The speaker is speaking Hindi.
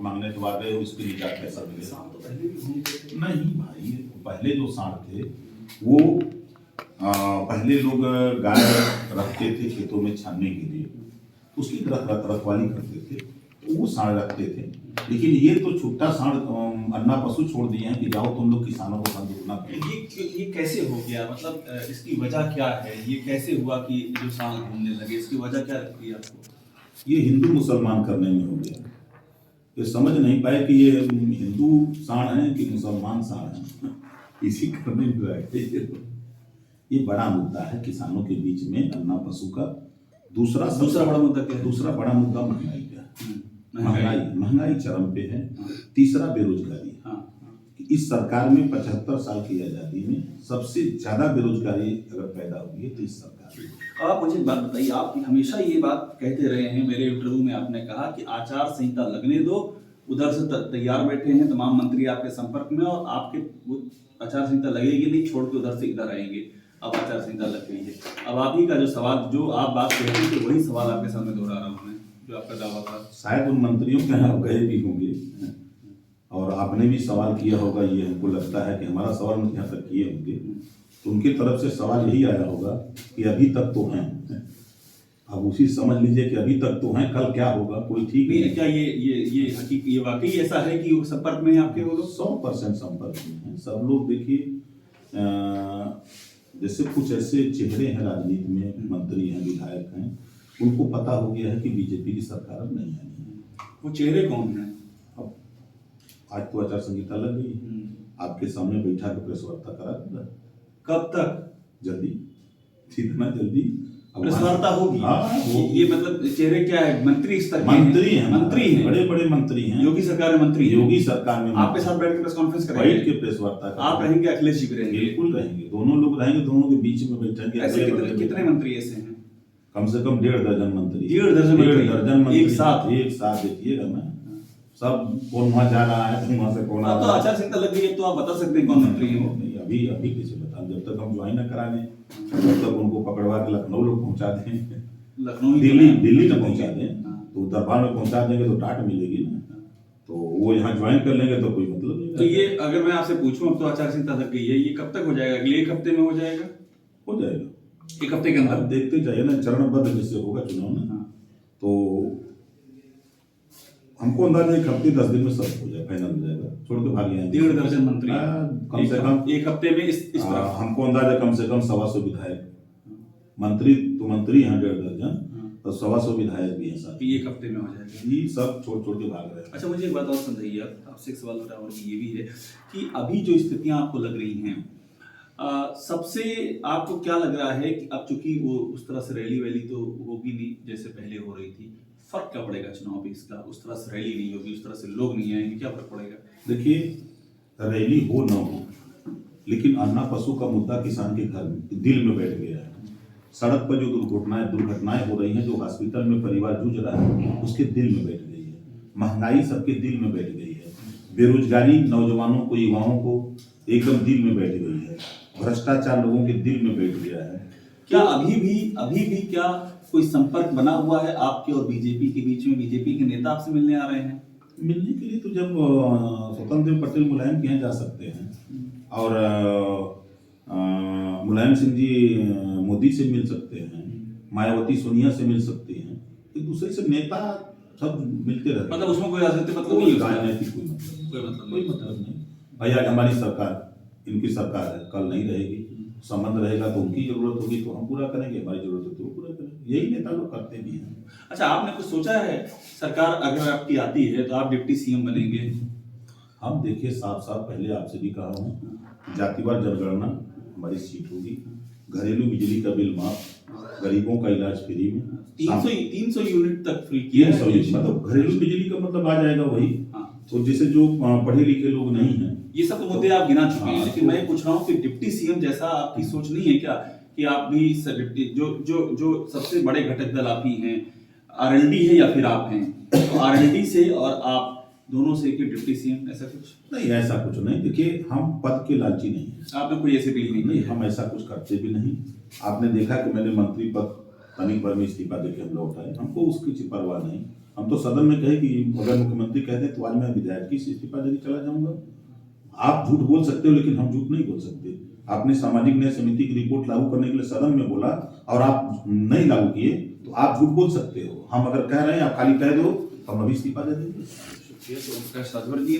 मांगने तो आ गए, उसके लिए क्या पैसा मिलेगा? तो पहले भी घूमते थे। नहीं भाई, पहले जो सांड थे वो पहले लोग गाय रखते थे खेतों में छानने के लिए, उसकी रखवाली करते थे, तो वो सांड रखते थे। लेकिन ये तो छुट्टा सांड अन्ना पशु छोड़ दिए हैं कि जाओ तुम लोग किसानों को सांड दुगना करो। ये कैसे हो गया, मतलब इसकी वजह क्या है? ये कैसे हुआ कि जो सांड घूमने लगे? इसकी वजह क्या लगती है आपको? ये हिंदू मुसलमान करने में हो गया। ये समझ नहीं पाए कि ये हिंदू सांड है कि मुसलमान सांड है, इसी करने में है। ये बड़ा मुद्दा है किसानों के बीच में अन्ना पशु का। दूसरा बड़ा मुद्दा क्या है? दूसरा बड़ा मुद्दा महंगाई का। महंगाई चरम पे है। तीसरा बेरोजगारी। इस सरकार में 75 साल की आजादी में सबसे ज्यादा बेरोजगारी अगर पैदा हुई है तो इस सरकार में। आप मुझे एक बात बताइए, आप हमेशा ये बात कहते रहे हैं, मेरे इंटरव्यू में आपने कहा कि आचार संहिता लगने दो, उधर से तैयार बैठे हैं तमाम मंत्री आपके संपर्क में, और आपके आचार संहिता लगेगी नहीं, छोड़ के उधर से इधर आएंगे। अब आचार संहिता लग गई है, अब आप ही का जो सवाल, जो आप बात कहते थे वही सवाल आपके सामने दोहरा रहा हूँ मैं, जो आपका दावा था। शायद उन मंत्रियों के यहाँ गए भी होंगे और आपने भी सवाल किया होगा, ये हमको लगता है कि हमारा सवाल उनके यहाँ तक किए होंगे, तो उनकी तरफ से सवाल यही आया होगा कि अभी तक तो हैं। अब उसी समझ लीजिए कि अभी तक तो हैं, कल क्या होगा कोई ठीक नहीं। क्या ये वाकई ऐसा है कि वो संपर्क में है आपके? वो लोग 100% संपर्क में हैं सब लोग। देखिए जैसे कुछ ऐसे चेहरे हैं राजनीति में, मंत्री हैं, विधायक हैं, उनको पता हो गया है कि बीजेपी की सरकार अब नहीं आनी है। वो चेहरे कौन हैं? अब आज तो आचार संहिता लग गई, आपके सामने बैठा के प्रेस वार्ता करा दूंगा। कब तक? जल्दी, जितना जल्दी प्रेस वार्ता होगी। ये मतलब चेहरे क्या है? मंत्री स्तर के मंत्री हैं, मंत्री हैं, बड़े बड़े मंत्री हैं, योगी सरकार में मंत्री, योगी सरकार में आपके साथ बैठ के प्रेस कॉन्फ्रेंस करेंगे, बैठ के प्रेस वार्ता करेंगे। आप रहेंगे, अखिलेश जी भी रहेंगे? बिल्कुल रहेंगे, दोनों लोग रहेंगे, दोनों के बीच में बैठेंगे। ऐसे कितने मंत्री ऐसे हैं? कम से कम 1.5 दर्जन मंत्री। 1.5 दर्जन मंत्री एक साथ देखिएगा ना, सब कौन वहाँ जा रहा है, वहाँ से कौन आ तो रहा है। आचार संहिता लग गई है तो आप बता सकते हैं कौन मंत्री है वो? नहीं, अभी कैसे बता, जब तक हम ज्वाइन न करा लें तब तक उनको पकड़वा के लखनऊ लोग पहुंचा दें, लखनऊ दिल्ली में पहुंचा दें, तो दरबार में पहुंचा देंगे तो टाट मिलेगी ना, तो वो यहाँ ज्वाइन कर लेंगे तो कोई मतलब नहीं। तो ये अगर मैं आपसे पूछूं, अब तो आचार संहिता लग गई है, ये कब तक हो जाएगा? अगले एक हफ्ते में हो जाएगा? हो जाएगा एक हफ्ते के अंदर। अब देखते जाइए ना, चरणबद्ध जैसे होगा चुनाव ना, तो हमको अंदाजा 1 हफ्ते 10 दिन में सब हो जाए, फाइनल हो जाएगा, छोड़ के भाग जाएंगे। 1.5 दर्जन मंत्री कम से कम एक हफ्ते में इस तरह। हमको अंदाजा कम से कम 125 विधायक, मंत्री तो मंत्री हैं 1.5 दर्जन, और 125 विधायक भी हैं साथ। एक हफ्ते में हो जाएगा, ये सब छोड़ के भाग रहे हैं। अच्छा, मुझे एक बात और समझाइए, आपसे एक सवाल और ये भी है कि अभी जो स्थितियां आपको लग रही हैं, सबसे आपको क्या लग रहा है कि अब चूंकि वो उस तरह से रैली वैली तो होगी नहीं जैसे पहले हो रही थी, फर्क क्या पड़ेगा चुनाव पे इसका? उस तरह से रैली नहीं होगी, उस तरह से लोग नहीं आएंगे, क्या फर्क पड़ेगा? देखिए, रैली हो ना हो, लेकिन अन्ना पशु का मुद्दा किसान के घर दिल में बैठ गया है। सड़क पर जो दुर्घटनाएं हो रही हैं, जो हॉस्पिटल में परिवार जूझ रहा है, उसके दिल में बैठ गई है। महंगाई सबके दिल में बैठ गई है। बेरोजगारी नौजवानों को, युवाओं को एकदम दिल में बैठ गई है। भ्रष्टाचार लोगों के दिल में बैठ गया है। क्या अभी भी क्या कोई संपर्क बना हुआ है आपके और बीजेपी के बीच में? बीजेपी के नेता आपसे मिलने आ रहे हैं? मिलने के लिए तो जब स्वतंत्र देव पटेल मुलायम के यहाँ जा सकते हैं, और मुलायम सिंह जी मोदी से मिल सकते हैं, मायावती सोनिया से मिल सकते हैं, एक दूसरे से नेता सब मिलते रहते हैं। मतलब उसमें कोई राजनीतिक मतलब नहीं है? राजनीतिक कोई मतलब नहीं भाई। आज हमारी सरकार, इनकी सरकार है, कल नहीं रहेगी। संबंध रहेगा तो उनकी जरूरत होगी तो हम पूरा करेंगे, हमारी जरूरत है तो वो पूरा करेंगे। यही नेता लोग करते भी हैं। अच्छा, आपने कुछ सोचा है, सरकार अगर आपकी आती है तो आप डिप्टी सीएम बनेंगे? हम देखिए, साफ पहले आपसे भी कहा हूँ, जातिवार जनगणना हमारी सीट होगी, घरेलू बिजली का बिल माफ, गरीबों का इलाज फ्री में, 300 यूनिट तक फ्री किया है। मतलब घरेलू बिजली का मतलब आ जाएगा वही। तो जैसे जो पढ़े लिखे लोग नहीं हैं, ये सब तो मुद्दे आप गिना चुके हैं, लेकिन मैं पूछ रहा हूँ कि डिप्टी सीएम जैसा आपकी सोच नहीं है क्या कि आप भी डिप्टी, जो सबसे बड़े घटक दल आप ही हैं, आरएलडी है या फिर आप हैं, तो आरएलडी से और आप दोनों से कि डिप्टी सीएम, ऐसा कुछ? नहीं, ऐसा कुछ नहीं। देखिए, हम पद के लालची नहीं है। आपने कोई ऐसे डील नहीं? हम ऐसा कुछ करते भी नहीं। आपने देखा कि मैंने मंत्री पद तनिक भर में इस्तीफा देके हम लौट आए, हमको उसकी परवाह नहीं। हम तो सदन में कहे कि अगर मुख्यमंत्री कहते तो आज मैं विधायक की इस्तीफा देने चला जाऊंगा। आप झूठ बोल सकते हो लेकिन हम झूठ नहीं बोल सकते। आपने सामाजिक न्याय समिति की रिपोर्ट लागू करने के लिए सदन में बोला और आप नहीं लागू किए तो आप झूठ बोल सकते हो। हम अगर कह रहे हैं आप खाली कह दो, हम अभी इस्तीफा दे देंगे। शुक्रिया। तो ओमप्रकाश राजभर जी